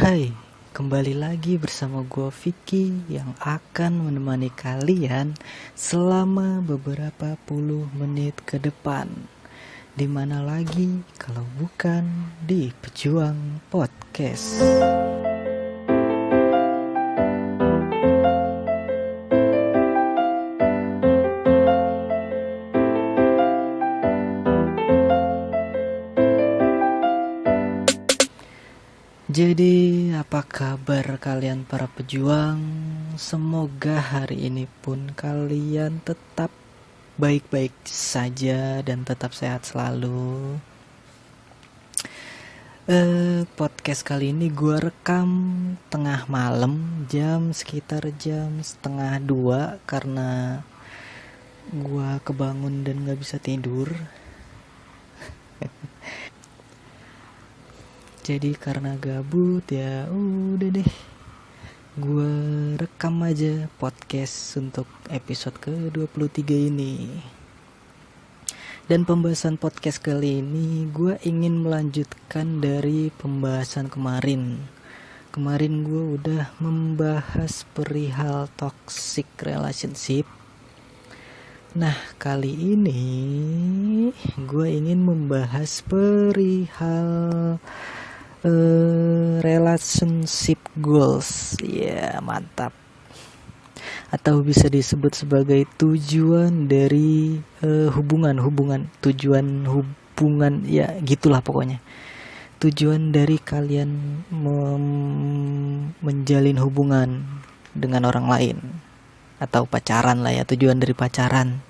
Hai, kembali lagi bersama gue Vicky yang akan menemani kalian selama beberapa puluh menit ke depan. Dimana lagi kalau bukan di Pejuang Podcast. Jadi, apa kabar kalian para pejuang? Semoga hari ini pun kalian tetap baik-baik saja dan tetap sehat selalu. Podcast kali ini gue rekam tengah malam, sekitar jam 1:30 karena gue kebangun dan gak bisa tidur. Jadi karena gabut ya udah deh, gue rekam aja podcast untuk episode ke-23 ini. Dan pembahasan podcast kali ini gue ingin melanjutkan dari pembahasan kemarin. Kemarin gue udah membahas perihal toxic relationship. Nah, kali ini gue ingin membahas perihal relationship goals. Ya, mantap. Atau bisa disebut sebagai tujuan dari hubungan, tujuan hubungan, ya gitulah pokoknya. Tujuan dari kalian menjalin hubungan dengan orang lain atau pacaran lah ya, tujuan dari pacaran.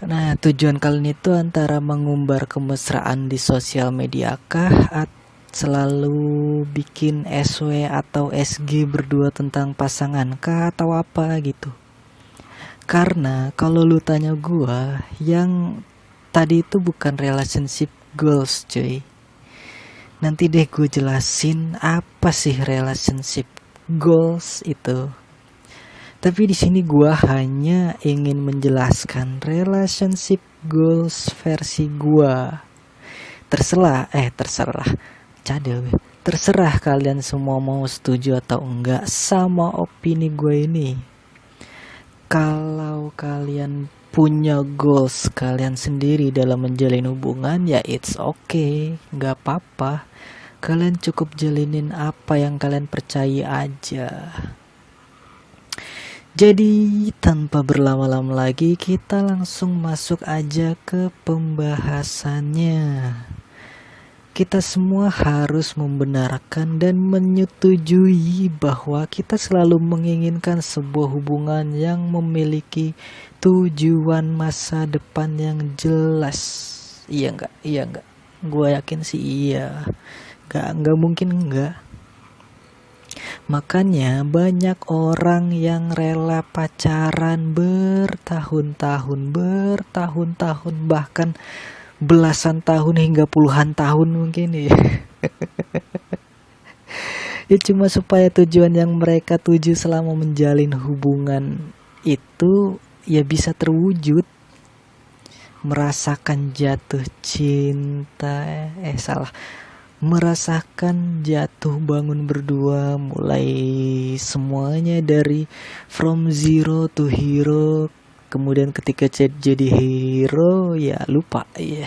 Nah, tujuan kalian itu antara mengumbar kemesraan di sosial media kah, selalu bikin SW atau SG berdua tentang pasangan kah, atau apa gitu. Karena kalau lu tanya gua, yang tadi itu bukan relationship goals cuy. Nanti deh gue jelasin apa sih relationship goals itu. Tapi di sini gua hanya ingin menjelaskan relationship goals versi gua. Terserah kalian semua mau setuju atau enggak sama opini gue ini. Kalau kalian punya goals kalian sendiri dalam menjalin hubungan, ya it's okay, nggak apa-apa. Kalian cukup jalinin apa yang kalian percaya aja. Jadi tanpa berlama-lama lagi, kita langsung masuk aja ke pembahasannya. Kita semua harus membenarkan dan menyetujui bahwa kita selalu menginginkan sebuah hubungan yang memiliki tujuan masa depan yang jelas. Iya enggak? Gue yakin sih iya. Enggak mungkin enggak. Makanya banyak orang yang rela pacaran bertahun-tahun, bahkan belasan tahun hingga puluhan tahun mungkin ya. Ya cuma supaya tujuan yang mereka tuju selama menjalin hubungan itu ya bisa terwujud. Merasakan jatuh cinta, merasakan jatuh bangun berdua, mulai semuanya dari from zero to hero, kemudian ketika jadi hero ya lupa ya.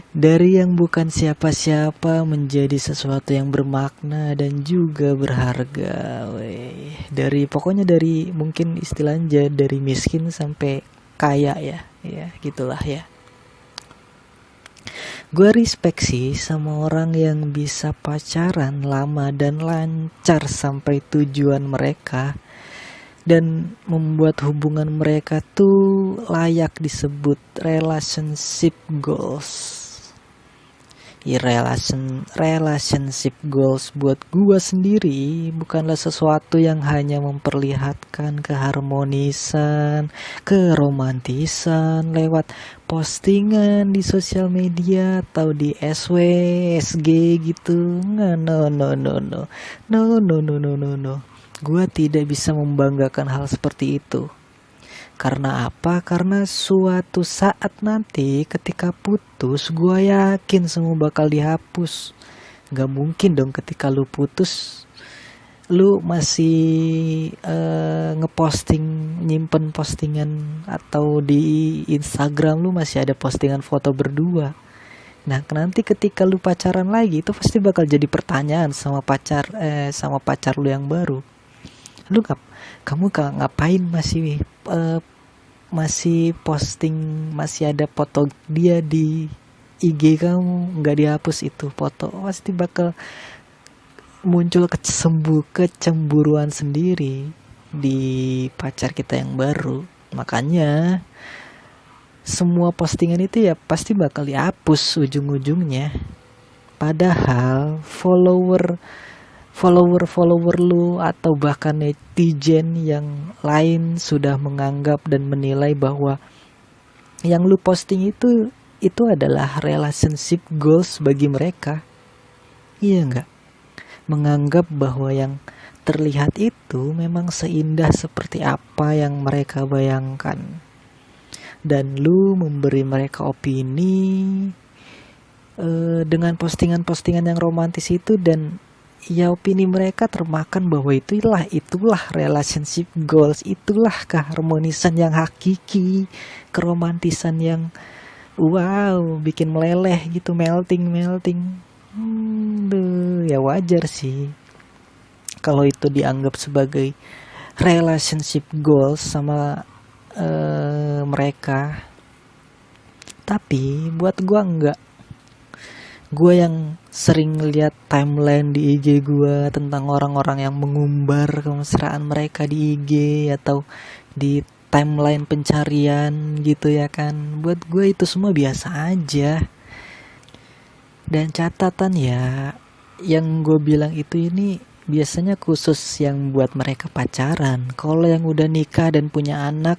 Dari yang bukan siapa-siapa menjadi sesuatu yang bermakna dan juga berharga. Pokoknya dari mungkin istilahnya dari miskin sampai kaya ya gitulah ya. Gue respect sih sama orang yang bisa pacaran lama dan lancar sampai tujuan mereka dan membuat hubungan mereka tuh layak disebut relationship goals. Ya, relationship goals buat gue sendiri bukanlah sesuatu yang hanya memperlihatkan keharmonisan, keromantisan lewat postingan di sosial media atau di SW, SG gitu. No. Gue tidak bisa membanggakan hal seperti itu. Karena apa? Karena suatu saat nanti ketika putus, gua yakin semua bakal dihapus. Gak mungkin dong ketika lu putus lu masih ngeposting, nyimpen postingan, atau di Instagram lu masih ada postingan foto berdua. Nah, nanti ketika lu pacaran lagi itu pasti bakal jadi pertanyaan sama pacar lu yang baru. Lu kamu ngapain masih masih posting, masih ada foto dia di IG kamu, nggak dihapus itu foto. Pasti bakal muncul kecemburuan sendiri di pacar kita yang baru. Makanya semua postingan itu ya pasti bakal dihapus ujung-ujungnya. Padahal follower lu atau bahkan netizen yang lain sudah menganggap dan menilai bahwa yang lu posting itu adalah relationship goals bagi mereka. Iya enggak? Menganggap bahwa yang terlihat itu memang seindah seperti apa yang mereka bayangkan. Dan lu memberi mereka opini dengan postingan-postingan yang romantis itu, dan ya opini mereka termakan bahwa itulah relationship goals, itulah keharmonisan yang hakiki, keromantisan yang wow, bikin meleleh gitu, melting. Ya wajar sih kalau itu dianggap sebagai relationship goals sama mereka. Tapi buat gue enggak. Gue yang sering lihat timeline di IG gue tentang orang-orang yang mengumbar kemesraan mereka di IG atau di timeline pencarian gitu ya kan. Buat gue itu semua biasa aja. Dan catatan ya, yang gue bilang ini biasanya khusus yang buat mereka pacaran. Kalau yang udah nikah dan punya anak,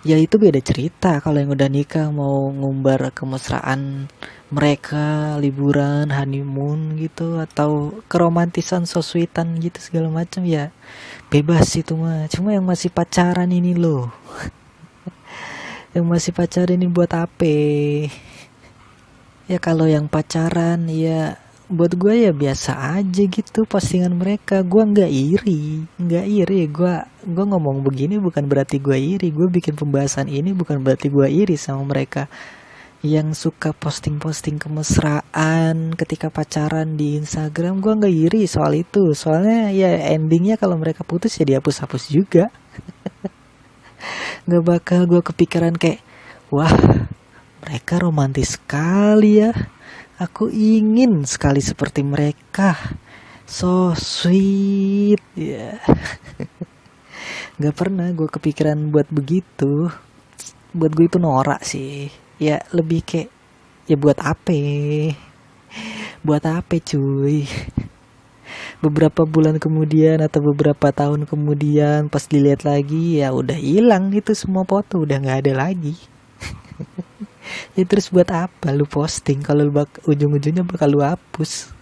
ya itu beda cerita. Kalau yang udah nikah mau ngumbar kemesraan mereka, liburan, honeymoon gitu, atau keromantisan so-sweetan gitu segala macam, ya bebas itu mah. Cuma yang masih pacaran ini loh, yang masih pacaran ini buat apa? Ya kalau yang pacaran ya buat gue ya biasa aja gitu postingan mereka. Gue nggak iri. Gue ngomong begini bukan berarti gue iri. Gue bikin pembahasan ini bukan berarti gue iri sama mereka yang suka posting kemesraan ketika pacaran di Instagram. Gue nggak iri soal itu. Soalnya ya endingnya kalau mereka putus ya dihapus-hapus juga. Nggak bakal gue kepikiran kayak, wah mereka romantis sekali ya, aku ingin sekali seperti mereka, so sweet ya. Gak pernah gue kepikiran buat begitu. Buat gue itu norak sih. Ya lebih kayak, ya buat apa cuy. Beberapa bulan kemudian atau beberapa tahun kemudian pas dilihat lagi ya udah hilang itu semua foto, udah gak ada lagi. Ya terus buat apa lu posting kalau ujung-ujungnya bakal lu hapus?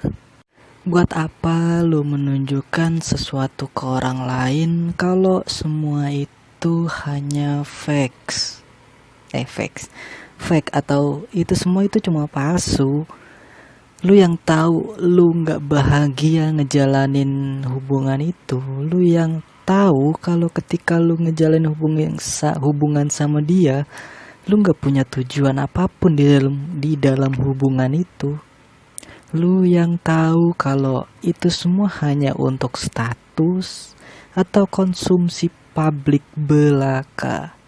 Buat apa lu menunjukkan sesuatu ke orang lain kalau semua itu hanya fake atau itu semua itu cuma palsu? Lu yang tahu lu nggak bahagia ngejalanin hubungan itu, lu yang tahu kalau ketika lu ngejalanin hubungan sama dia, lu nggak punya tujuan apapun di dalam hubungan itu. Lu yang tahu kalau itu semua hanya untuk status atau konsumsi publik belaka.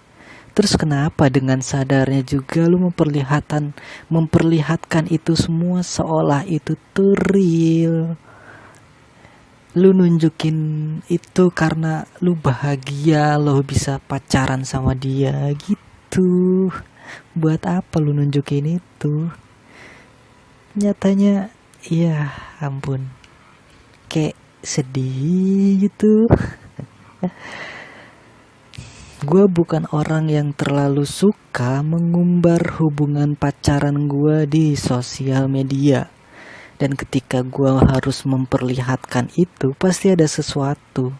Terus kenapa dengan sadarnya juga lu memperlihatkan itu semua seolah itu tuh real? Lu nunjukin itu karena lu bahagia lo bisa pacaran sama dia gitu. Buat apa lu nunjukin itu? Nyatanya ya ampun, kayak sedih gitu. Gue bukan orang yang terlalu suka mengumbar hubungan pacaran gue di sosial media. Dan ketika gue harus memperlihatkan itu, pasti ada sesuatu.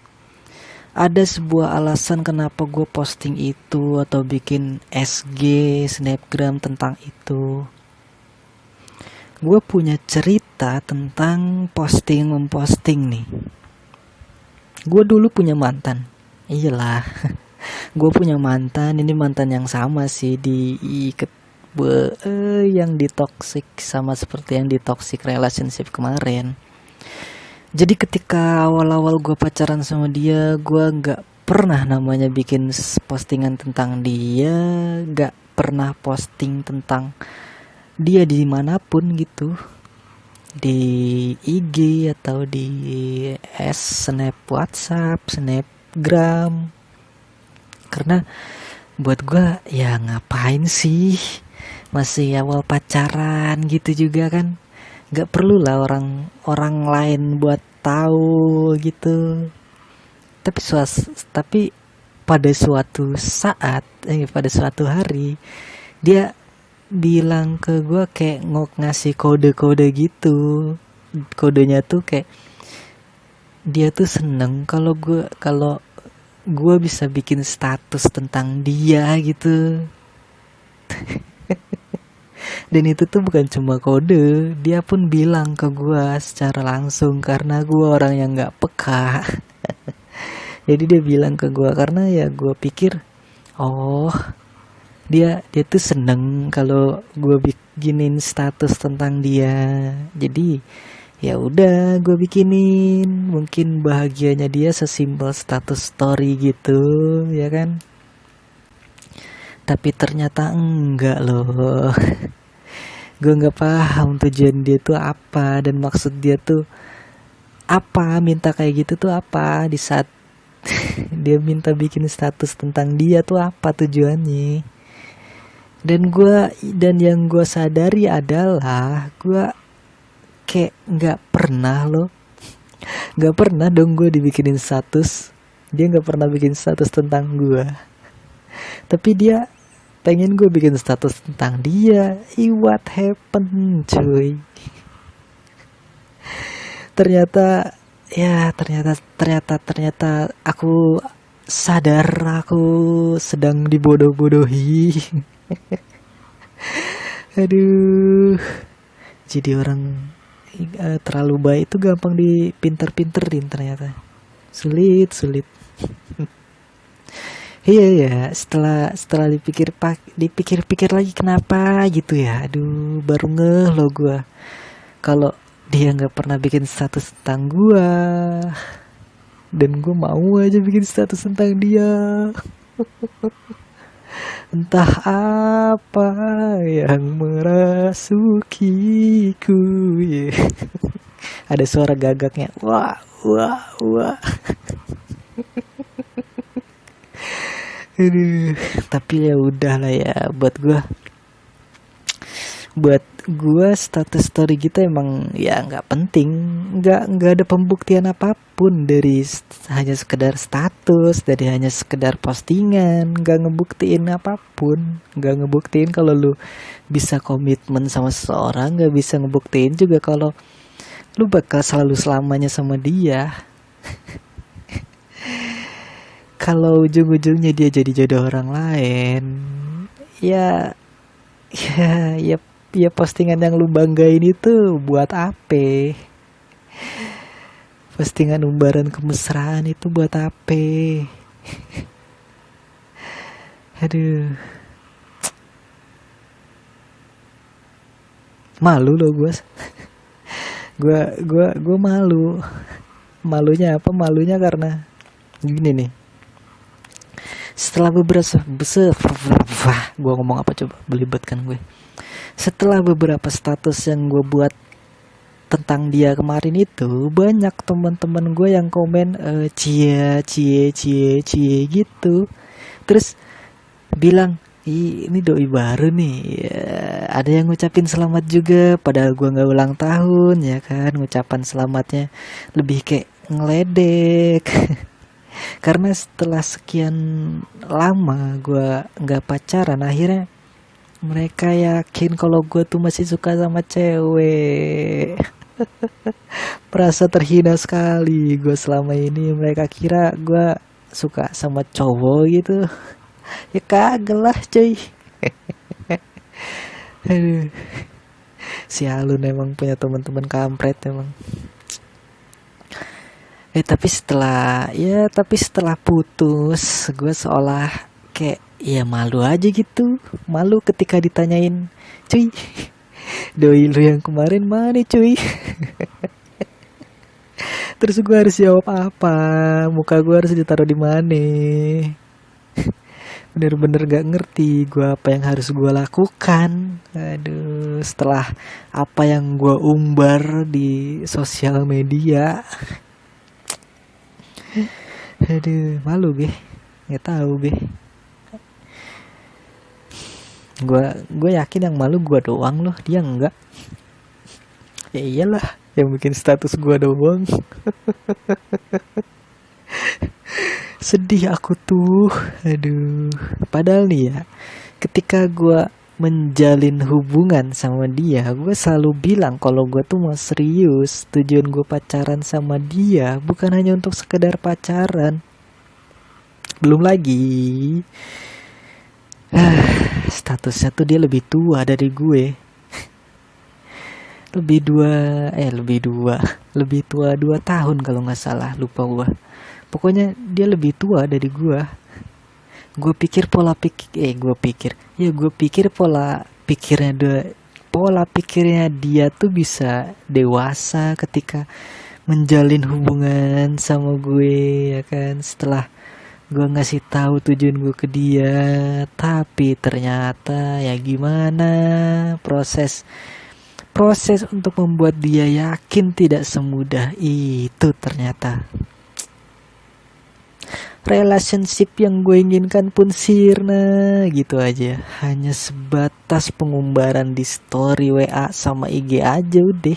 ada sebuah alasan kenapa gue posting itu atau bikin SG snapgram tentang itu. Gue punya cerita tentang memposting nih. Gue dulu punya mantan. Iyalah, gue punya mantan. Ini mantan yang sama sih yang di toxic, sama seperti yang di toxic relationship kemarin. Jadi ketika awal-awal gue pacaran sama dia, gue nggak pernah namanya bikin postingan tentang dia, nggak pernah posting tentang dia dimanapun gitu, di IG atau di snap WhatsApp, snapgram. Karena buat gue ya ngapain sih, masih awal pacaran gitu juga kan, nggak perlu lah orang lain buat tahu gitu. Tapi pada suatu saat, pada suatu hari, dia bilang ke gue kayak ngasih kode-kode gitu. Kodenya tuh kayak dia tuh seneng kalau gue bisa bikin status tentang dia gitu. Dan itu tuh bukan cuma kode, dia pun bilang ke gue secara langsung karena gue orang yang nggak peka. Jadi dia bilang ke gue karena ya gue pikir, oh dia tuh seneng kalau gue bikinin status tentang dia. Jadi ya udah gue bikinin, mungkin bahagianya dia sesimpel status story gitu, ya kan? Tapi ternyata enggak loh. Gue nggak paham tujuan dia tuh apa dan maksud dia tuh apa, minta kayak gitu tuh apa, di saat dia minta bikin status tentang dia tuh apa tujuannya. Dan yang gue sadari adalah gue kayak nggak pernah dong gue dibikinin status. Dia nggak pernah bikin status tentang gue, tapi dia pengen gue bikin status tentang dia. What happened cuy? Ternyata aku sadar aku sedang dibodoh-bodohi. Aduh, jadi orang terlalu baik itu gampang dipinter-pinterin ternyata. Sulit. Iya ya, setelah dipikir-pikir lagi kenapa gitu ya. Aduh, baru ngeh lo gue kalau dia nggak pernah bikin status tentang gue, dan gue mau aja bikin status tentang dia. Entah apa yang merasukiku, yeah. Ada suara gagaknya, wah. Aduh, tapi ya udahlah ya, buat gue status story gitu emang ya nggak penting, nggak ada pembuktian apapun dari hanya sekedar status, dari hanya sekedar postingan, nggak ngebuktiin apapun, nggak ngebuktiin kalau lu bisa komitmen sama seseorang, nggak bisa ngebuktiin juga kalau lu bakal selalu selamanya sama dia. Kalau ujung-ujungnya dia jadi jodoh orang lain, ya postingan yang lu banggain itu buat apa? Postingan umbaran kemesraan itu buat apa? Aduh, malu loh gue. gue malu. Malunya apa? Malunya karena gini nih. Setelah gue ngomong apa coba, belibet kan gue. Setelah beberapa status yang gue buat tentang dia kemarin itu, banyak teman-teman gue yang komen cie gitu. Terus bilang, ini doi baru nih ya, ada yang ngucapin selamat juga, padahal gue nggak ulang tahun ya kan. Ngucapan selamatnya lebih kayak ngeledek. Karena setelah sekian lama gue nggak pacaran, akhirnya mereka yakin kalau gue tuh masih suka sama cewek. Merasa terhina sekali gue selama ini. Mereka kira gue suka sama cowok gitu. Ya kagak lah cuy. Aduh, si Alun emang punya teman-teman kampret emang. Tapi setelah putus gue seolah kayak ya malu aja gitu. Malu ketika ditanyain, cuy, doi lu yang kemarin mana cuy. Terus gue harus jawab apa, muka gue harus ditaruh di mana. Bener-bener gak ngerti gue apa yang harus gue lakukan. Aduh, setelah apa yang gue umbar di sosial media. Aduh, malu gue. Nggak tahu gue. Gue yakin yang malu gue doang loh, dia enggak. Ya iyalah, yang bikin status gue doang. Sedih aku tuh. Aduh. Padahal nih ya, ketika gue menjalin hubungan sama dia, gue selalu bilang kalau gue tuh mau serius. Tujuan gue pacaran sama dia bukan hanya untuk sekedar pacaran. Belum lagi statusnya tuh dia lebih tua dari gue. Lebih tua 2 tahun kalau nggak salah, lupa gue. Pokoknya dia lebih tua dari gue. Gue pikir pola pikirnya dia tuh bisa dewasa ketika menjalin hubungan sama gue, ya kan. Setelah gue ngasih tahu tujuan gue ke dia, tapi ternyata ya gimana, proses untuk membuat dia yakin tidak semudah itu ternyata. Relationship yang gue inginkan pun sirna gitu aja. Hanya sebatas pengumbaran di story WA sama IG aja udah.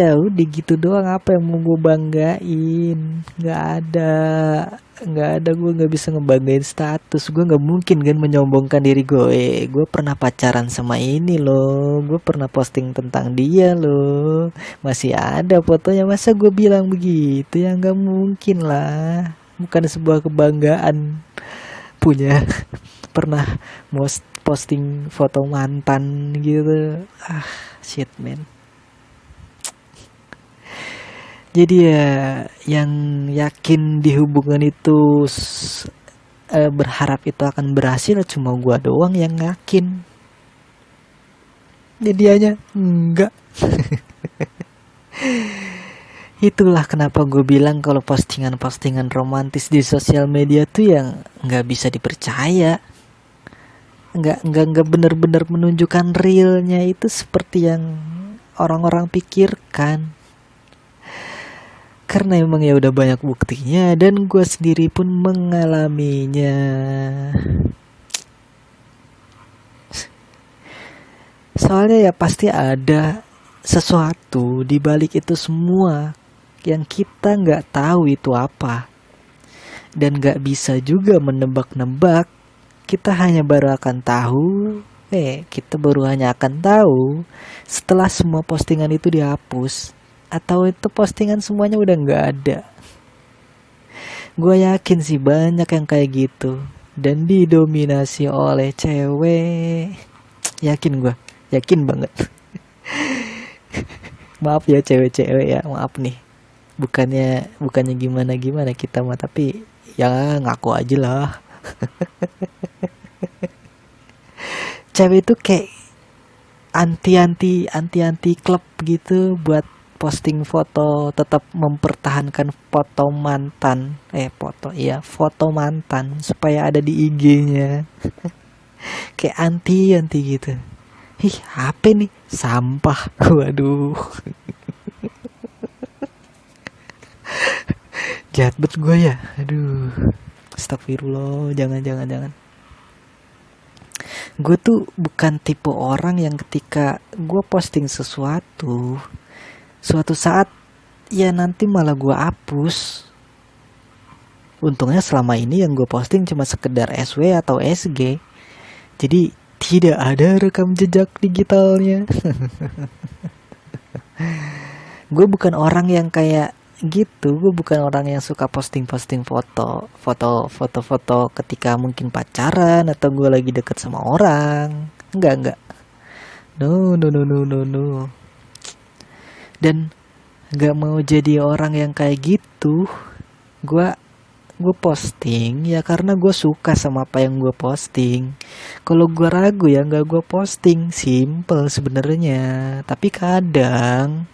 Udah gitu doang. Apa yang mau gue banggain? Nggak ada. Gue nggak bisa ngebanggain status. Gue nggak mungkin kan menyombongkan diri gue. Gue pernah pacaran sama ini loh. Gue pernah posting tentang dia loh. Masih ada fotonya. Masa gue bilang begitu? Ya nggak mungkin lah. Bukan sebuah kebanggaan punya pernah posting foto mantan gitu. Shit man. Jadi ya yang yakin di hubungan itu berharap itu akan berhasil cuma gua doang yang yakin. Jadi hanya enggak. Itulah kenapa gue bilang kalau postingan-postingan romantis di sosial media tuh yang nggak bisa dipercaya. Nggak benar-benar menunjukkan realnya itu seperti yang orang-orang pikirkan. Karena emang ya udah banyak buktinya dan gue sendiri pun mengalaminya. Soalnya ya pasti ada sesuatu di balik itu semua yang kita nggak tahu itu apa dan nggak bisa juga menebak-nebak. Kita baru hanya akan tahu setelah semua postingan itu dihapus. Atau itu postingan semuanya udah nggak ada. Gue yakin sih banyak yang kayak gitu dan didominasi oleh cewek. Yakin banget. Maaf ya cewek-cewek ya, maaf nih. Bukannya gimana kita mah, tapi ya ngaku aja lah. Cewek itu kayak anti klub gitu buat posting foto, tetap mempertahankan foto mantan supaya ada di IG-nya. Kayak anti gitu. Apa nih? Sampah. Waduh. Jahat bet gue ya. Aduh. Astagfirullah, jangan. Gue tuh bukan tipe orang yang ketika gue posting sesuatu, suatu saat ya nanti malah gue hapus. Untungnya selama ini yang gue posting cuma sekedar SW atau SG, jadi tidak ada rekam jejak digitalnya. Gue bukan orang yang kayak gitu. Gue bukan orang yang suka posting-posting foto ketika mungkin pacaran atau gue lagi deket sama orang. Enggak. No, no, no, no, no, no. Dan nggak mau jadi orang yang kayak gitu. Gue gue posting ya karena gue suka sama apa yang gue posting. Kalau gue ragu ya nggak gue posting. Simple sebenarnya. Tapi kadang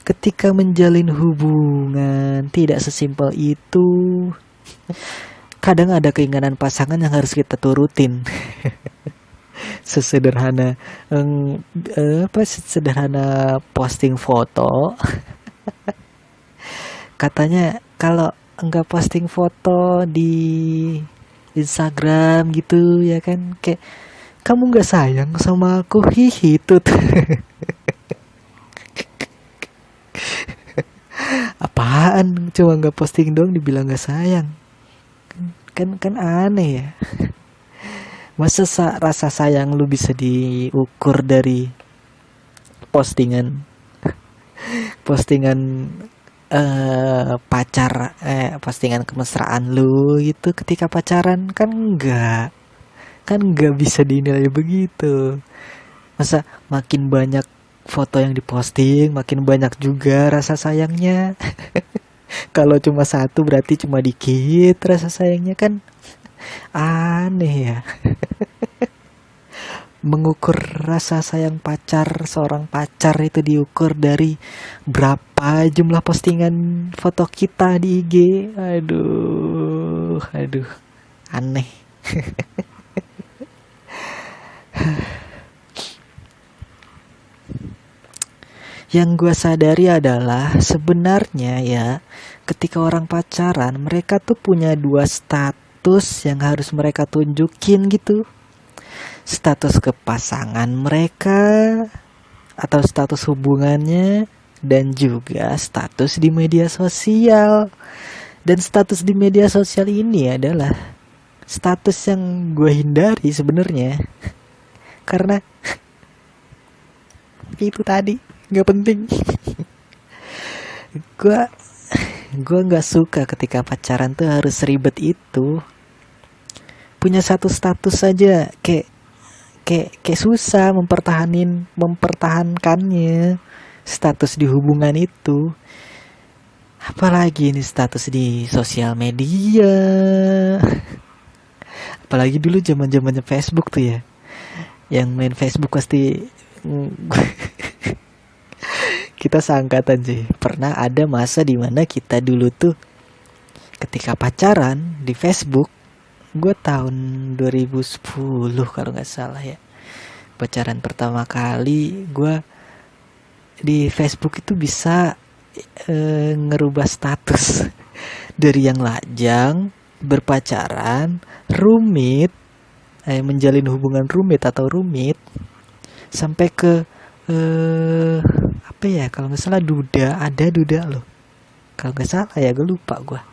ketika menjalin hubungan tidak sesimpel itu. Kadang ada keinginan pasangan yang harus kita turutin. Sesederhana sederhana posting foto. Katanya kalau enggak posting foto di Instagram gitu ya kan, kayak kamu nggak sayang sama aku, hihi tut. Apaan cuma nggak posting dong dibilang nggak sayang, kan aneh ya. Masa rasa sayang lu bisa diukur dari postingan postingan postingan kemesraan lu gitu ketika pacaran? Kan enggak bisa dinilai begitu. Masa makin banyak foto yang diposting makin banyak juga rasa sayangnya. Kalau cuma satu berarti cuma dikit rasa sayangnya, kan aneh ya. Mengukur rasa sayang seorang pacar itu diukur dari berapa jumlah postingan foto kita di IG. Aduh, aneh. Yang gue sadari adalah sebenarnya ya, ketika orang pacaran mereka tuh punya dua status yang harus mereka tunjukin gitu. Status ke pasangan mereka atau status hubungannya, dan juga status di media sosial. Dan status di media sosial ini adalah status yang gue hindari sebenarnya. Karena itu tadi nggak penting. gue nggak suka ketika pacaran tuh harus ribet itu. Punya satu status saja kayak susah mempertahankannya status di hubungan itu. Apalagi ini status di sosial media. Apalagi dulu zaman-zamannya Facebook tuh ya. Yang main Facebook pasti kita seangkatan sih. Pernah ada masa dimana kita dulu tuh ketika pacaran di Facebook. Gue tahun 2010 kalau nggak salah ya. Pacaran pertama kali gue di Facebook itu bisa ngerubah status dari yang lajang, berpacaran, rumit, menjalin hubungan rumit atau rumit, sampai ke apa ya, kalau nggak salah duda loh. Kalau nggak salah ya, gue lupa gue.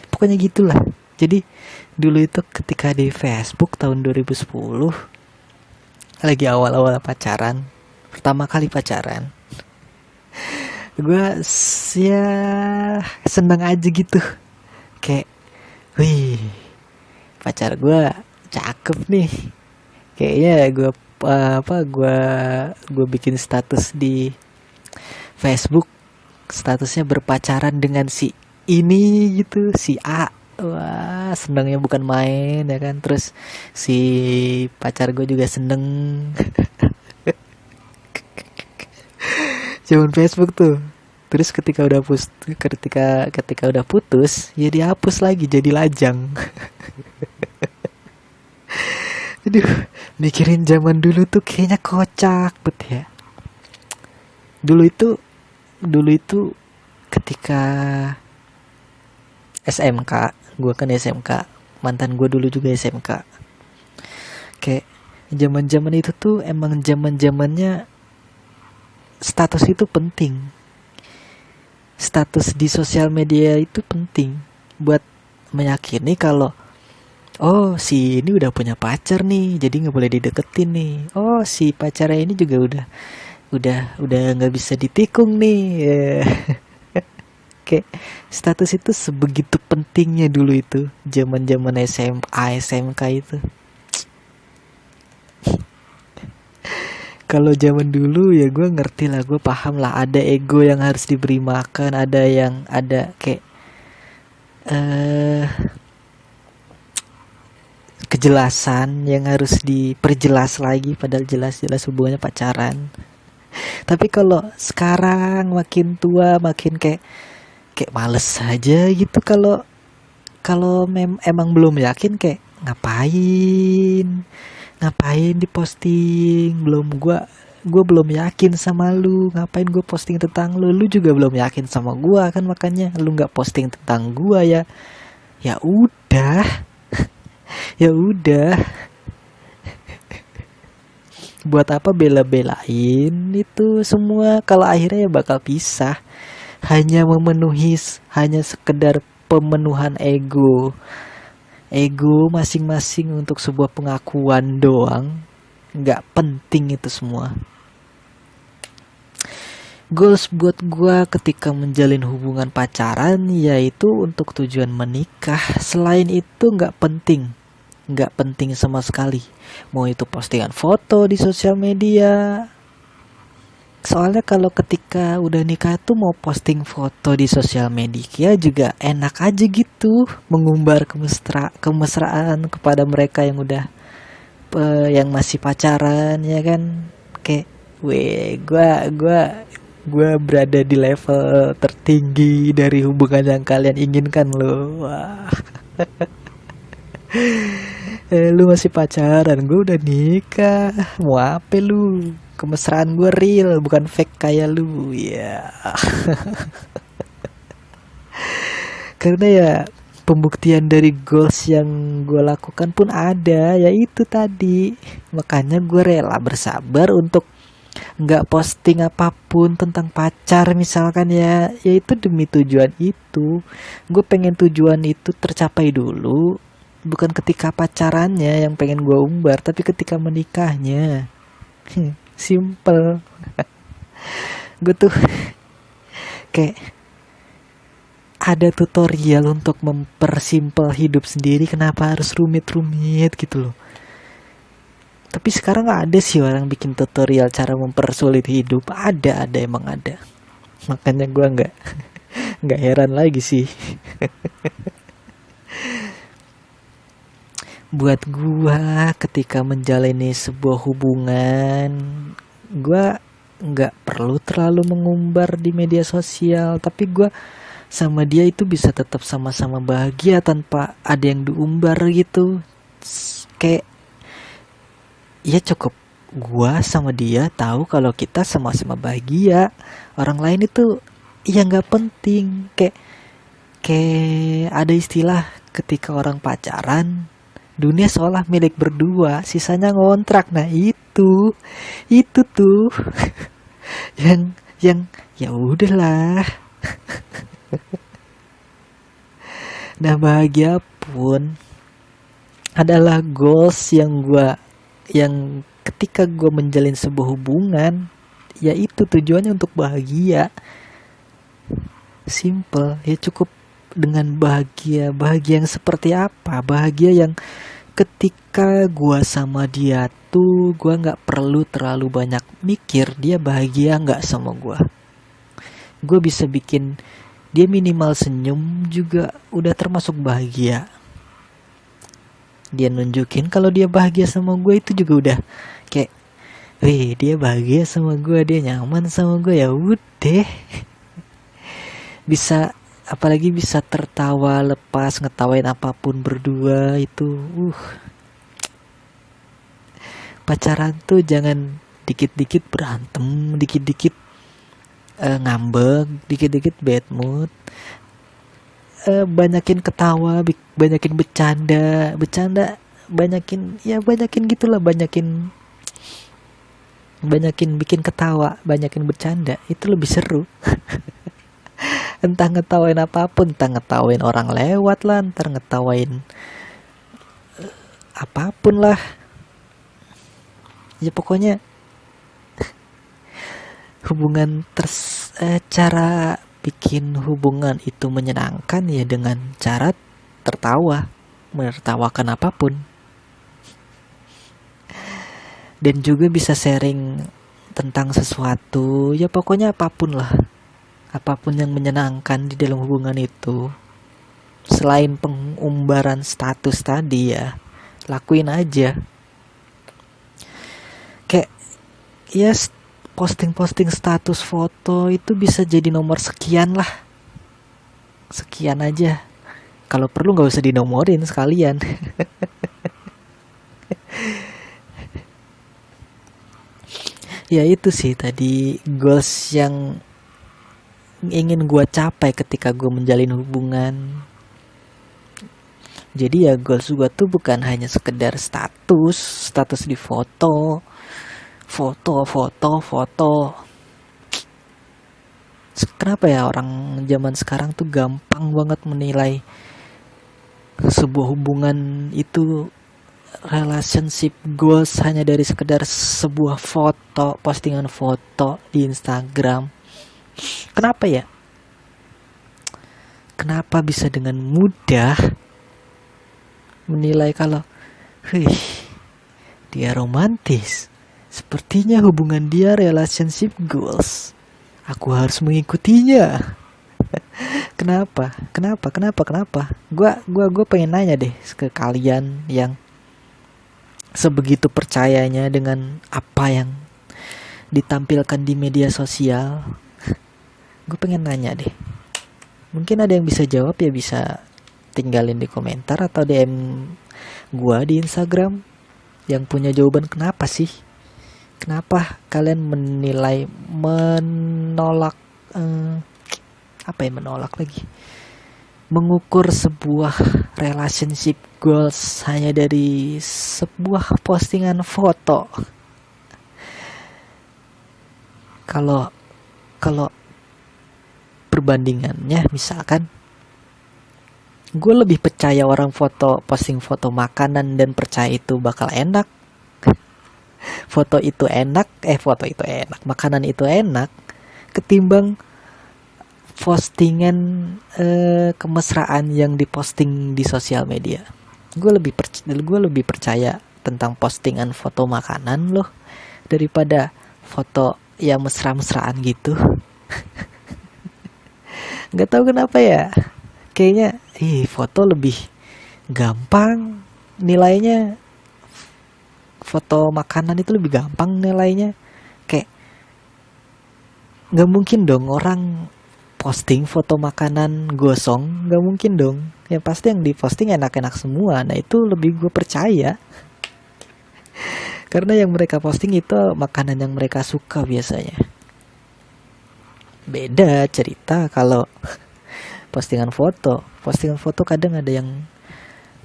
Pokoknya gitulah. Jadi dulu itu ketika di Facebook tahun 2010 lagi awal-awal pacaran, pertama kali pacaran, gue ya seneng aja gitu, kayak wih pacar gue cakep nih, kayaknya gue bikin status di Facebook, statusnya berpacaran dengan si ini gitu, si A. Wah, senengnya bukan main ya kan. Terus si pacar gue juga seneng. Zaman Facebook tuh. Terus ketika udah putus, ya dihapus lagi jadi lajang. Aduh, mikirin zaman dulu tuh kayaknya kocak bet ya. Dulu itu ketika SMK, gue kan SMK, mantan gue dulu juga SMK. Kayak zaman itu tuh emang zamannya status itu penting. Status di sosial media itu penting buat meyakini kalau oh si ini udah punya pacar nih, jadi nggak boleh dideketin nih. Oh si pacarnya ini juga udah nggak bisa ditikung nih. Kayak status itu sebegitu pentingnya dulu itu, zaman-zaman SMA, SMK itu. Kalau zaman dulu ya gue ngerti lah, gue paham lah, ada ego yang harus diberi makan, ada yang ada kayak eh kejelasan yang harus diperjelas lagi, padahal jelas-jelas hubungannya pacaran. Tapi kalau sekarang makin tua makin kayak kayak males aja gitu. Kalau kalau emang belum yakin, kayak ngapain ngapain diposting, gue belum yakin sama lu, ngapain gue posting tentang lu juga belum yakin sama gue kan, makanya lu nggak posting tentang gue ya. Ya udah, ya udah, buat apa bela-belain itu semua kalau akhirnya ya bakal pisah, hanya memenuhi, hanya sekedar pemenuhan ego masing-masing untuk sebuah pengakuan doang. Nggak penting itu semua. Goals buat gua ketika menjalin hubungan pacaran yaitu untuk tujuan menikah. Selain itu nggak penting sama sekali. Mau itu postingan foto di sosial media. Soalnya kalau ketika udah nikah tuh mau posting foto di sosial media juga enak aja gitu, mengumbar kemesraan kepada mereka yang udah yang masih pacaran ya kan. Kayak gua berada di level tertinggi dari hubungan yang kalian inginkan loh. Wah. Lu masih pacaran, gue udah nikah. Mau apa lu? Kemesraan gue real, bukan fake kayak lu ya. Karena ya pembuktian dari goals yang gue lakukan pun ada, yaitu tadi. Makanya gue rela bersabar untuk nggak posting apapun tentang pacar misalkan ya, yaitu demi tujuan itu. Gue pengen tujuan itu tercapai dulu, bukan ketika pacarannya yang pengen gue umbar, tapi ketika menikahnya. Simple. Gue tuh kayak ada tutorial untuk mempersimpel hidup sendiri, kenapa harus rumit-rumit gitu loh. Tapi sekarang gak ada sih orang bikin tutorial cara mempersulit hidup. Ada emang ada. Makanya gue nggak heran lagi sih. Buat gua ketika menjalani sebuah hubungan, gua nggak perlu terlalu mengumbar di media sosial, tapi gua sama dia itu bisa tetap sama-sama bahagia tanpa ada yang diumbar gitu. Kayak ya cukup gua sama dia tahu kalau kita sama-sama bahagia. Orang lain itu ya nggak penting. Kayak ada istilah ketika orang pacaran, dunia seolah milik berdua, sisanya ngontrak. Nah itu tuh yang ya udahlah. Nah bahagia pun adalah goals yang ketika gue menjalin sebuah hubungan, yaitu tujuannya untuk bahagia. Simple, ya cukup dengan bahagia yang seperti apa? Bahagia yang ketika gua sama dia tuh gua nggak perlu terlalu banyak mikir dia bahagia nggak sama gua bisa bikin dia minimal senyum juga udah termasuk bahagia. Dia nunjukin kalau dia bahagia sama gue itu juga udah kayak, wih dia bahagia sama gue, dia nyaman sama gue, ya udah. Bisa, apalagi bisa tertawa lepas, ngetawain apapun berdua itu. Pacaran tuh jangan dikit-dikit berantem, dikit-dikit ngambek, dikit-dikit bad mood. Banyakin ketawa, banyakin bercanda, banyakin gitulah, banyakin bikin ketawa, banyakin bercanda, itu lebih seru. Entah ngetawain apapun, entah ngetawain orang lewat lah, entar ngetawain apapun lah. Ya pokoknya hubungan cara bikin hubungan itu menyenangkan ya dengan cara tertawa, menertawakan apapun. Dan juga bisa sharing tentang sesuatu, ya pokoknya apapun lah. Apapun yang menyenangkan di dalam hubungan itu. Selain pengumbaran status tadi ya, lakuin aja. Kayak ya posting-posting status foto itu bisa jadi nomor sekian lah. Sekian aja. Kalau perlu gak usah dinomorin sekalian. Ya itu sih tadi goals yang ingin gue capai ketika gue menjalin hubungan. Jadi ya goals gue tuh bukan hanya sekedar status di foto. Kenapa ya orang zaman sekarang tuh gampang banget menilai sebuah hubungan itu, relationship goals hanya dari sekedar sebuah foto, postingan foto di Instagram. Kenapa ya? Kenapa bisa dengan mudah menilai kalau dia romantis, sepertinya hubungan dia relationship goals, aku harus mengikutinya. Kenapa? Gua pengen nanya deh ke kalian yang sebegitu percayanya dengan apa yang ditampilkan di media sosial. Gue pengen nanya deh. Mungkin ada yang bisa jawab ya, bisa tinggalin di komentar atau DM gue di Instagram yang punya jawaban kenapa sih? Kenapa kalian menolak mengukur sebuah relationship goals hanya dari sebuah postingan foto? Kalau perbandingannya misalkan gue lebih percaya orang posting foto makanan dan percaya itu bakal enak, makanan itu enak, ketimbang postingan kemesraan yang diposting di sosial media. Gue lebih percaya tentang postingan foto makanan loh daripada foto yang mesra-mesraan gitu. Nggak tahu kenapa ya, kayaknya foto lebih gampang nilainya. Foto makanan itu lebih gampang nilainya. Kayak nggak mungkin dong orang posting foto makanan gosong, nggak mungkin dong. Yang pasti yang diposting enak-enak semua. Nah itu lebih gue percaya, karena yang mereka posting itu makanan yang mereka suka biasanya. Beda cerita kalau postingan foto kadang ada yang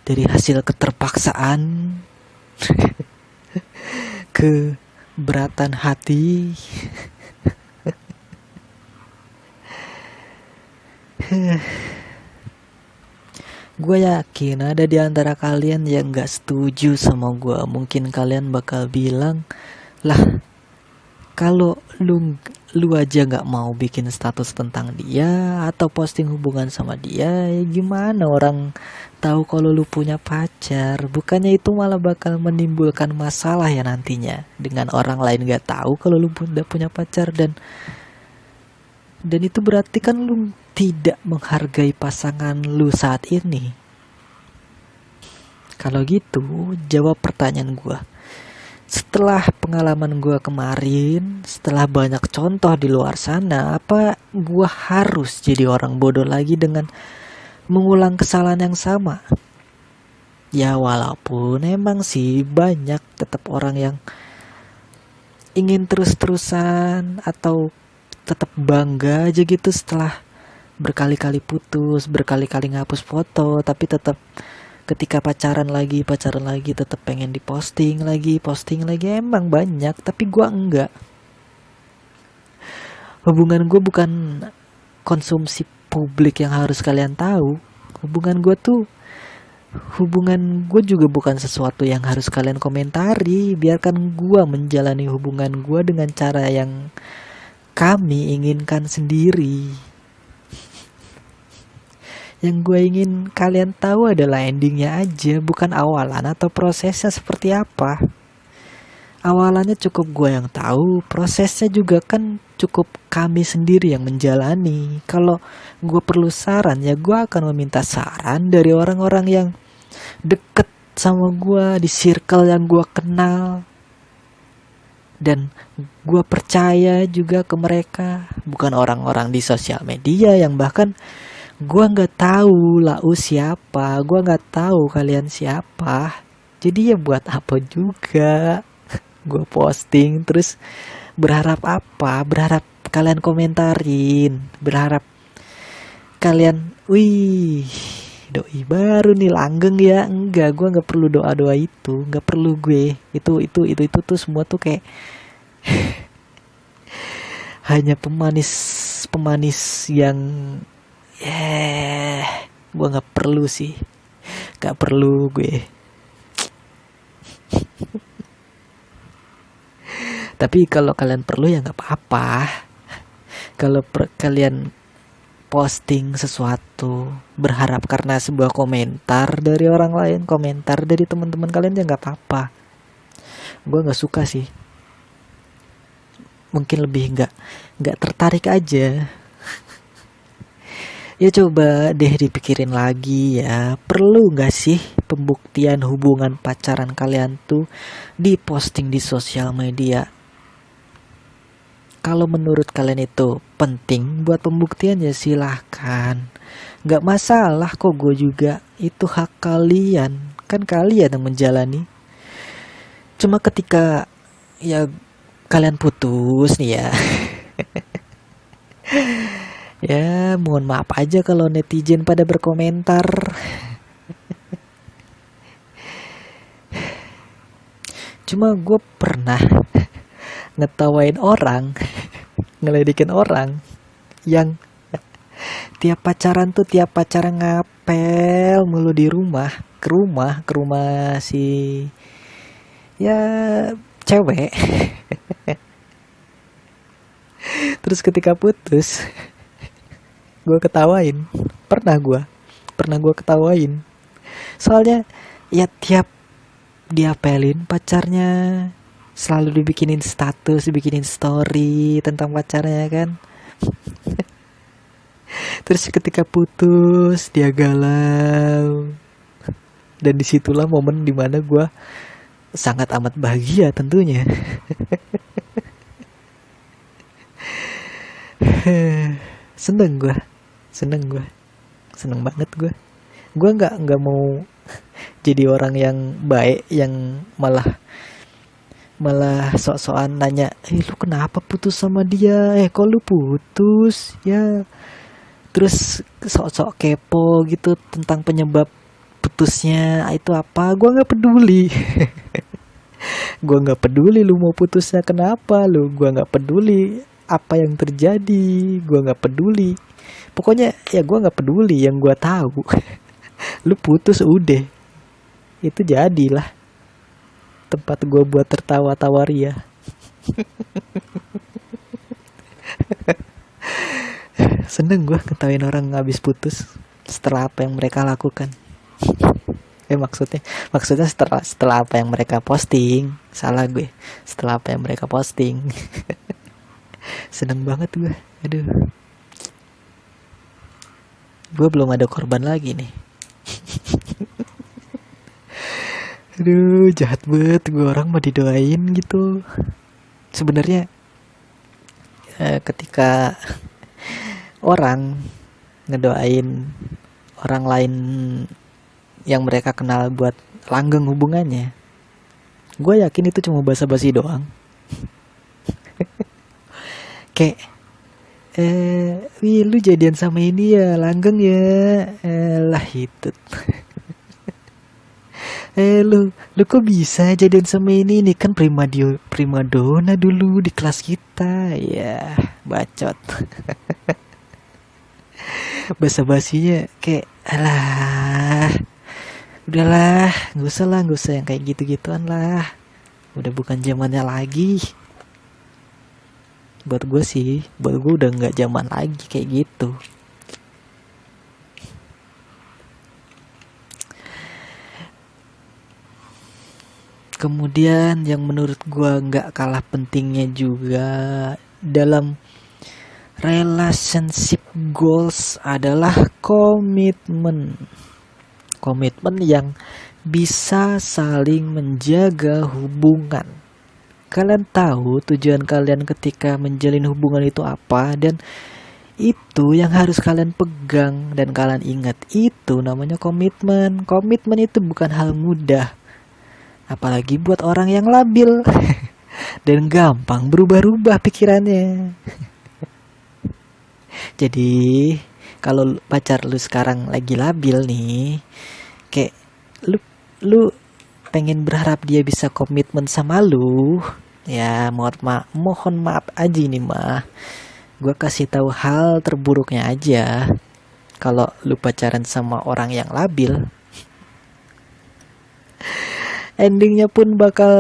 dari hasil keterpaksaan, keberatan hati. Gue yakin ada di antara kalian yang gak setuju sama gue. Mungkin kalian bakal bilang, lah kalau lu aja gak mau bikin status tentang dia atau posting hubungan sama dia, ya gimana orang tahu kalau lu punya pacar? Bukannya itu malah bakal menimbulkan masalah ya nantinya, dengan orang lain gak tahu kalau lu udah punya pacar, dan itu berarti kan lu tidak menghargai pasangan lu saat ini. Kalau gitu, jawab pertanyaan gue. Setelah pengalaman gue kemarin, setelah banyak contoh di luar sana, apa gue harus jadi orang bodoh lagi dengan mengulang kesalahan yang sama? Ya walaupun emang sih banyak tetap orang yang ingin terus-terusan atau tetap bangga aja gitu setelah berkali-kali putus, berkali-kali ngapus foto, tapi tetap ketika pacaran lagi tetap pengen posting lagi. Emang banyak, tapi gue enggak. Hubungan gue bukan konsumsi publik yang harus kalian tahu. Hubungan gue juga bukan sesuatu yang harus kalian komentari. Biarkan gue menjalani hubungan gue dengan cara yang kami inginkan sendiri. Yang gue ingin kalian tahu adalah endingnya aja, bukan awalan atau prosesnya seperti apa. Awalannya cukup gue yang tahu, prosesnya juga kan cukup kami sendiri yang menjalani. Kalau gue perlu saran ya gue akan meminta saran dari orang-orang yang deket sama gue, di circle yang gue kenal. Dan gue percaya juga ke mereka, bukan orang-orang di sosial media yang bahkan gue nggak tahu lau siapa, gue nggak tahu kalian siapa. Jadi ya buat apa juga gue posting terus berharap apa? Berharap kalian komentarin, berharap kalian, wih, doi baru nih langgeng ya. Enggak, gue nggak perlu doa-doa itu, nggak perlu gue. Itu tuh semua tuh kayak hanya pemanis yang gue nggak perlu sih, nggak perlu gue. Tapi kalau kalian perlu ya nggak apa-apa. Kalau kalian posting sesuatu berharap karena sebuah komentar dari orang lain, komentar dari teman-teman kalian ya nggak apa-apa. Gue nggak suka sih. Mungkin lebih nggak tertarik aja. Ya coba deh dipikirin lagi ya. Perlu nggak sih pembuktian hubungan pacaran kalian tuh diposting di sosial media? Kalau menurut kalian itu penting buat pembuktian ya silahkan. Gak masalah kok, gue juga. Itu hak kalian. Kan kalian yang menjalani. Cuma ketika ya kalian putus nih ya. Ya mohon maaf aja kalau netizen pada berkomentar. Cuma gue pernah ngetawain orang, ngeledekin orang yang tiap pacaran ngapel mulu di rumah, ke rumah si ya cewek. Terus ketika putus gue ketawain, pernah gue ketawain. Soalnya ya tiap diapelin pacarnya, selalu dibikinin status, dibikinin story tentang pacarnya kan. Terus ketika putus dia galau. Dan disitulah momen dimana gue sangat amat bahagia tentunya. seneng gue seneng banget gue nggak mau jadi orang yang baik yang malah sok-sokan nanya, lu kenapa putus sama dia? Kok lu putus? Ya, terus sok-sok kepo gitu tentang penyebab putusnya itu apa? Gua nggak peduli. Gua nggak peduli lu mau putusnya kenapa lu. Gua nggak peduli apa yang terjadi. Gua nggak peduli. Pokoknya ya gua nggak peduli. Yang gua tahu, lu putus udah, itu jadilah tempat gue buat tertawa-tawa ria. Seneng gue ketawain orang habis putus setelah apa yang mereka lakukan. Maksudnya setelah apa yang mereka posting. Salah gue. Setelah apa yang mereka posting. Seneng banget gue. Aduh. Gue belum ada korban lagi nih. Aduh, jahat banget gue, orang mau didoain gitu. Sebenarnya ketika orang ngedoain orang lain yang mereka kenal buat langgeng hubungannya, gue yakin itu cuma basa-basi doang. Kayak wih lu jadian sama ini ya, langgeng ya, lah itu. Lu kok bisa jadian sama ini kan prima donna dulu di kelas kita ya, bacot. Basa-basinya kayak alah, udahlah nggak usah yang kayak gitu-gituan lah, udah bukan zamannya lagi. Buat gue udah nggak zaman lagi kayak gitu. Kemudian yang menurut gua nggak kalah pentingnya juga dalam relationship goals adalah komitmen. Komitmen yang bisa saling menjaga hubungan. Kalian tahu tujuan kalian ketika menjalin hubungan itu apa, dan itu yang harus kalian pegang dan kalian ingat. Itu namanya komitmen. Komitmen itu bukan hal mudah, apalagi buat orang yang labil dan gampang berubah-ubah pikirannya. Jadi kalau pacar lu sekarang lagi labil nih, kayak lu lu pengen berharap dia bisa komitmen sama lu, ya mohon maaf aja nih mah. Gue kasih tahu hal terburuknya aja. Kalau lu pacaran sama orang yang labil, endingnya pun bakal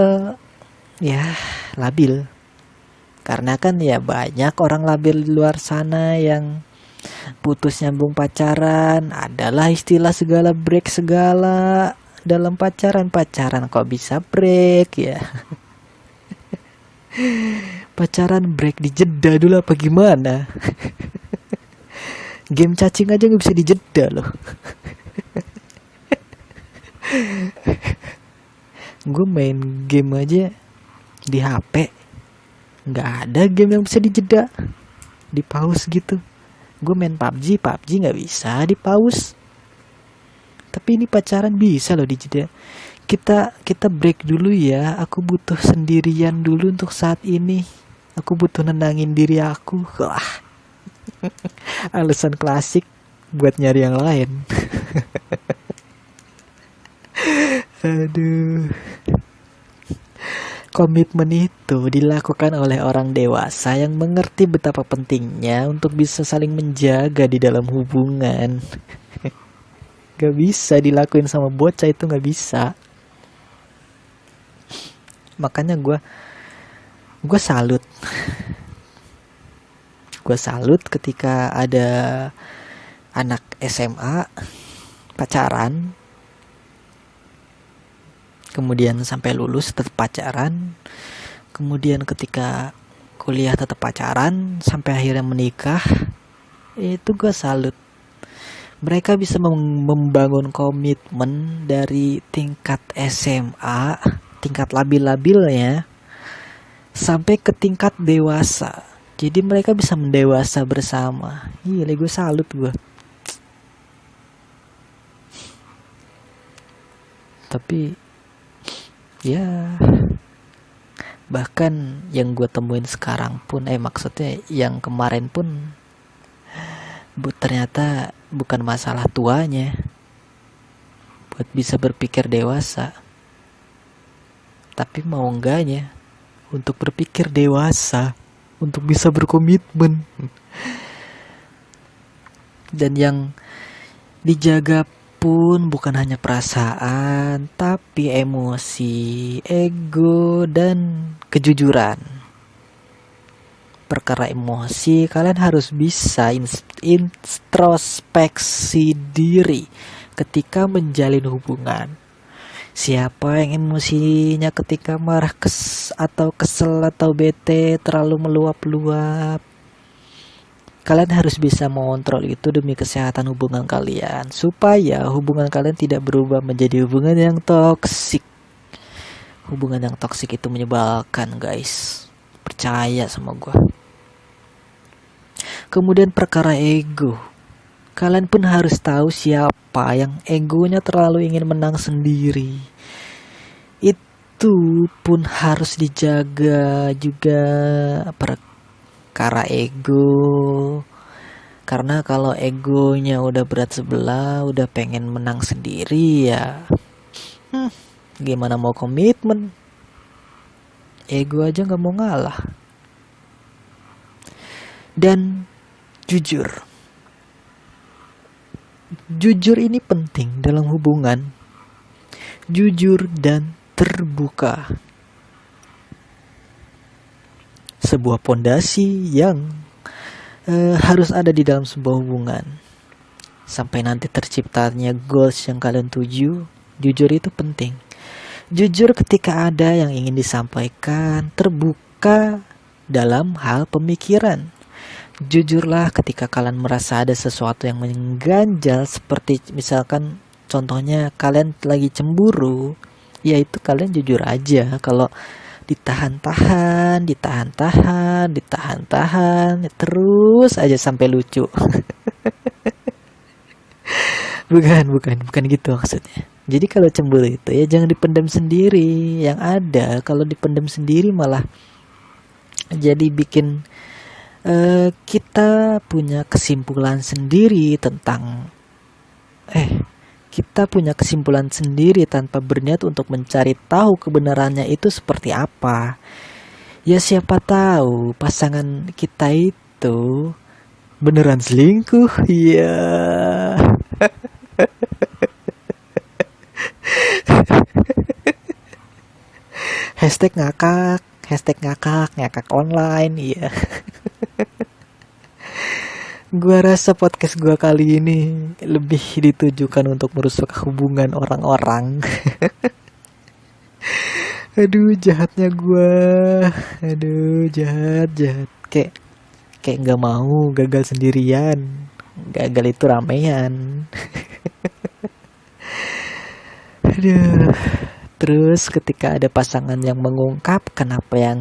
ya labil. Karena kan ya banyak orang labil di luar sana yang putus nyambung pacaran. Adalah istilah segala break segala dalam pacaran kok bisa break ya. Pacaran break di jeda dulu apa gimana? Game cacing aja nggak bisa dijeda loh. Gue main game aja di HP, nggak ada game yang bisa dijeda, di pause gitu. Gue main PUBG nggak bisa di pause. Tapi ini pacaran bisa loh dijeda. Kita break dulu ya. Aku butuh sendirian dulu untuk saat ini. Aku butuh nenangin diri aku. Wah. Alasan klasik buat nyari yang lain. Aduh. Komitmen itu dilakukan oleh orang dewasa yang mengerti betapa pentingnya untuk bisa saling menjaga di dalam hubungan. Gak bisa dilakuin sama bocah, itu gak bisa. Makanya gue salut. Gue salut ketika ada anak SMA pacaran, kemudian sampai lulus tetap pacaran, kemudian ketika kuliah tetap pacaran, sampai akhirnya menikah. Itu gue salut. Mereka bisa membangun komitmen dari tingkat SMA, tingkat labil-labilnya, sampai ke tingkat dewasa. Jadi mereka bisa mendewasa bersama. Gila, gue salut gue. Tapi ya, bahkan yang gue temuin sekarang pun, maksudnya yang kemarin pun, ternyata bukan masalah tuanya buat bisa berpikir dewasa, tapi mau enggaknya untuk berpikir dewasa, untuk bisa berkomitmen. Dan yang dijaga pun bukan hanya perasaan, tapi emosi, ego, dan kejujuran. Perkara emosi, kalian harus bisa introspeksi diri ketika menjalin hubungan. Siapa yang emosinya ketika marah, atau kesel atau bete terlalu meluap-luap, kalian harus bisa mengontrol itu demi kesehatan hubungan kalian, supaya hubungan kalian tidak berubah menjadi hubungan yang toksik. Hubungan yang toksik itu menyebalkan, guys. Percaya sama gue. Kemudian perkara ego, kalian pun harus tahu siapa yang egonya terlalu ingin menang sendiri. Itu pun harus dijaga juga, perkara ego. Karena kalau egonya udah berat sebelah, udah pengen menang sendiri ya, gimana mau komitmen? Ego aja gak mau ngalah. Dan jujur ini penting dalam hubungan. Jujur dan terbuka, sebuah pondasi yang harus ada di dalam sebuah hubungan. Sampai nanti terciptanya goals yang kalian tuju, jujur itu penting. Jujur ketika ada yang ingin disampaikan, terbuka dalam hal pemikiran. Jujurlah ketika kalian merasa ada sesuatu yang mengganjal, seperti misalkan contohnya kalian lagi cemburu, yaitu kalian jujur aja. Kalau ditahan-tahan, ditahan-tahan, ditahan-tahan, terus aja sampai lucu. Bukan gitu maksudnya. Jadi kalau cemburu itu ya jangan dipendam sendiri. Yang ada kalau dipendam sendiri malah jadi bikin kita punya kesimpulan sendiri tentang kita punya kesimpulan sendiri tanpa berniat untuk mencari tahu kebenarannya itu seperti apa. Ya siapa tahu pasangan kita itu beneran selingkuh. Iya. Hashtag ngakak, hashtag ngakak, ngakak online. Iya. Gua rasa podcast gua kali ini lebih ditujukan untuk merusak hubungan orang-orang. Aduh, jahatnya gua. Aduh, jahat, jahat. Kayak nggak mau gagal sendirian. Gagal itu ramean. Aduh. Terus ketika ada pasangan yang mengungkapkan apa yang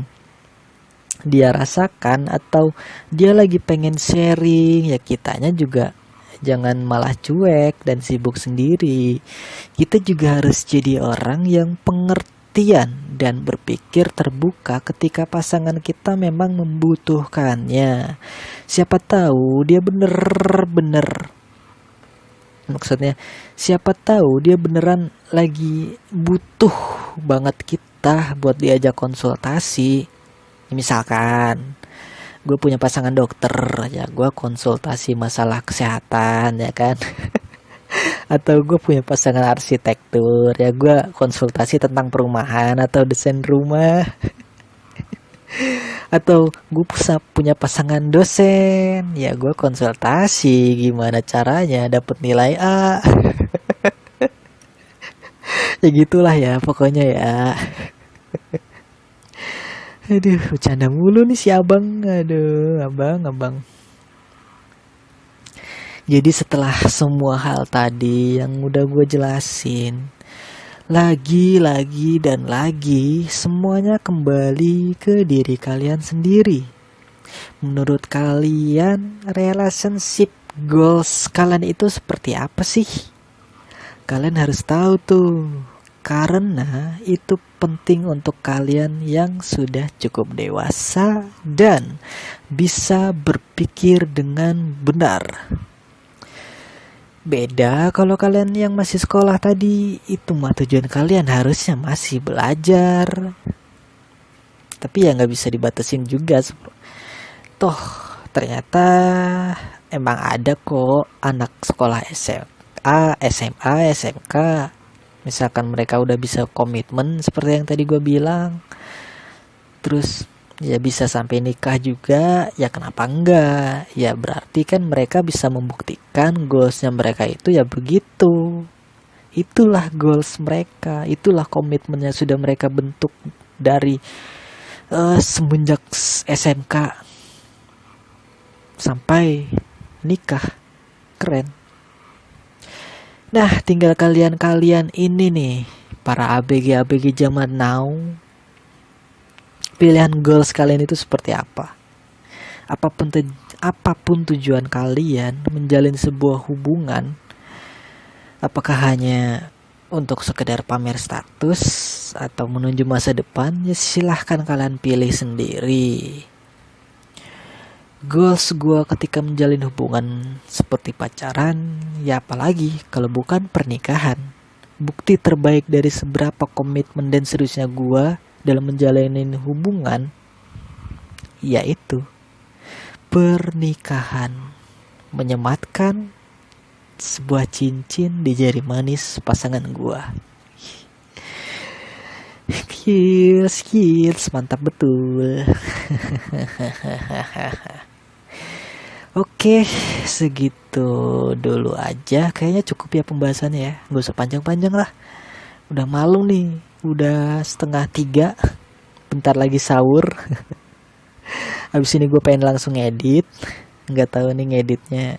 dia rasakan atau dia lagi pengen sharing, ya kitanya juga jangan malah cuek dan sibuk sendiri. Kita juga harus jadi orang yang pengertian dan berpikir terbuka ketika pasangan kita memang membutuhkannya. Siapa tahu dia bener-bener, maksudnya siapa tahu dia beneran lagi butuh banget kita buat diajak konsultasi. Misalkan gue punya pasangan dokter, ya gue konsultasi masalah kesehatan, ya kan. Atau gue punya pasangan arsitektur, ya gue konsultasi tentang perumahan atau desain rumah. Atau gue punya pasangan dosen, ya gue konsultasi gimana caranya dapet nilai A. Ya gitulah ya pokoknya ya. Aduh, bercanda mulu nih si abang. Aduh, abang. Jadi setelah semua hal tadi yang udah gue jelasin, lagi dan lagi, semuanya kembali ke diri kalian sendiri. Menurut kalian, relationship goals kalian itu seperti apa sih? Kalian harus tahu tuh, karena itu penting untuk kalian yang sudah cukup dewasa dan bisa berpikir dengan benar. Beda kalau kalian yang masih sekolah tadi, itu mah tujuan kalian harusnya masih belajar. Tapi ya nggak bisa dibatasin juga. Toh ternyata emang ada kok anak sekolah SMA, SMA, SMK. Misalkan mereka udah bisa komitmen seperti yang tadi gue bilang. Terus ya bisa sampai nikah juga, ya kenapa enggak? Ya berarti kan mereka bisa membuktikan goalsnya mereka itu ya begitu. Itulah goals mereka, itulah komitmen yang sudah mereka bentuk dari semenjak SMK sampai nikah. Keren. Nah, tinggal kalian ini nih, para ABG zaman now. Pilihan goals kalian itu seperti apa? Apapun tujuan kalian menjalin sebuah hubungan, apakah hanya untuk sekedar pamer status atau menuju masa depan, ya silahkan kalian pilih sendiri. Goals gue ketika menjalin hubungan seperti pacaran, ya apalagi kalau bukan pernikahan. Bukti terbaik dari seberapa komitmen dan seriusnya gue dalam menjalani hubungan, yaitu pernikahan. Menyematkan sebuah cincin di jari manis pasangan gue. Skills, mantap betul. Oke, segitu dulu aja. Kayaknya cukup ya pembahasannya ya. Gak usah panjang-panjang lah. Udah malam nih, udah 2:30, bentar lagi sahur. Habis ini gue pengen langsung edit. Nggak tahu nih ngeditnya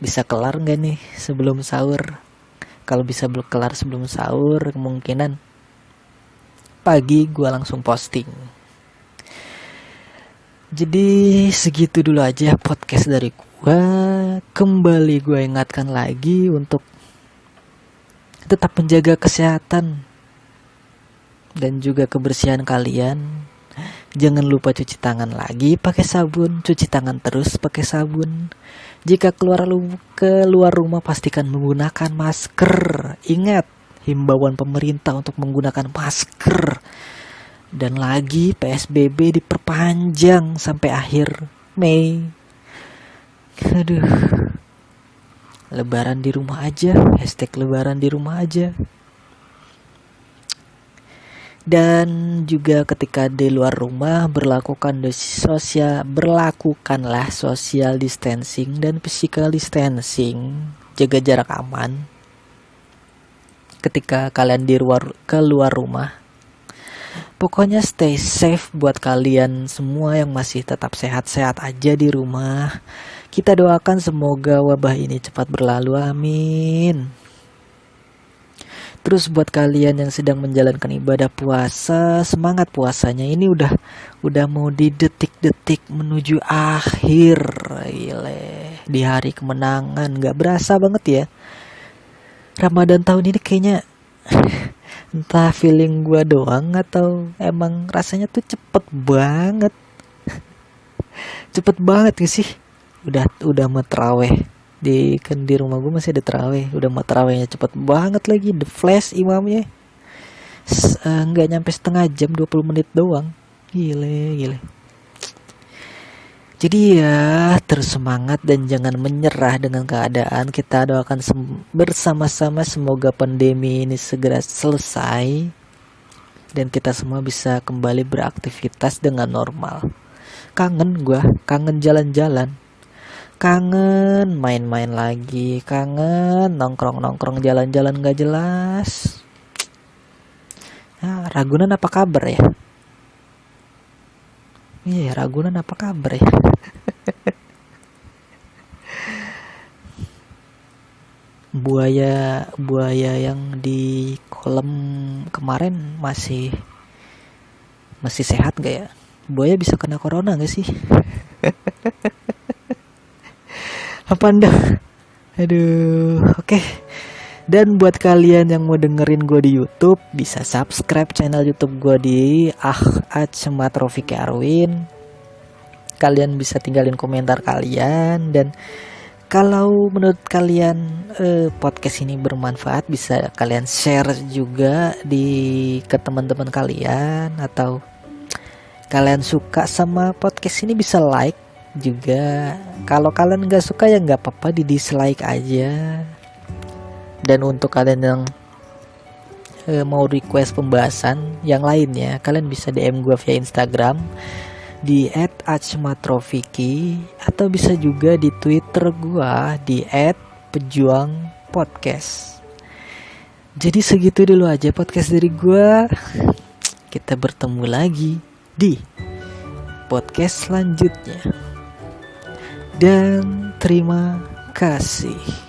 bisa kelar nggak nih sebelum sahur. Kalau bisa kelar sebelum sahur, kemungkinan pagi gue langsung posting. Jadi segitu dulu aja podcast dari gue. Kembali gue ingatkan lagi untuk tetap menjaga kesehatan dan juga kebersihan kalian. Jangan lupa cuci tangan lagi pakai sabun, cuci tangan terus pakai sabun. Jika keluar rumah pastikan menggunakan masker. Ingat himbauan pemerintah untuk menggunakan masker. Dan lagi PSBB diperpanjang sampai akhir Mei. Aduh. Lebaran di rumah aja, #lebaran di rumah aja. Dan juga ketika di luar rumah berlakukanlah social distancing dan physical distancing, jaga jarak aman. Ketika kalian keluar rumah, pokoknya stay safe buat kalian semua yang masih tetap sehat-sehat aja di rumah. Kita doakan semoga wabah ini cepat berlalu, amin. Terus buat kalian yang sedang menjalankan ibadah puasa, semangat puasanya. Ini udah mau di detik-detik menuju akhir. Gile, di hari kemenangan. Gak berasa banget ya Ramadan tahun ini kayaknya. Entah feeling gue doang atau emang rasanya tuh cepet banget. Cepet banget gak sih? Udah mau terawih. Di rumah gue masih ada terawih. Udah mau terawihnya cepet banget lagi. The Flash imamnya nggak nyampe setengah jam, 20 menit doang. Gile. Jadi ya terus semangat dan jangan menyerah dengan keadaan. Kita doakan bersama-sama semoga pandemi ini segera selesai dan kita semua bisa kembali beraktivitas dengan normal. Kangen jalan-jalan, kangen main-main lagi, kangen nongkrong-nongkrong jalan-jalan gak jelas. Ragunan apa kabar ya? Iya, Ragunan apa kabar ya? Buaya yang di kolam kemarin masih sehat gak ya? Buaya bisa kena corona gak sih? Apa anda? Aduh, oke. Dan buat kalian yang mau dengerin gue di YouTube, bisa subscribe channel YouTube gue di Ahmad Rofiki Arwin. Kalian bisa tinggalin komentar kalian, dan kalau menurut kalian podcast ini bermanfaat, bisa kalian share juga ke teman-teman kalian, atau kalian suka sama podcast ini bisa like juga. Kalau kalian nggak suka ya nggak apa-apa, di dislike aja. Dan untuk kalian yang mau request pembahasan yang lainnya, kalian bisa DM gue via Instagram di @achmatrofiki, atau bisa juga di Twitter gue di @pejuangpodcast. Jadi segitu dulu aja podcast dari gue. Kita bertemu lagi di podcast selanjutnya. Dan terima kasih.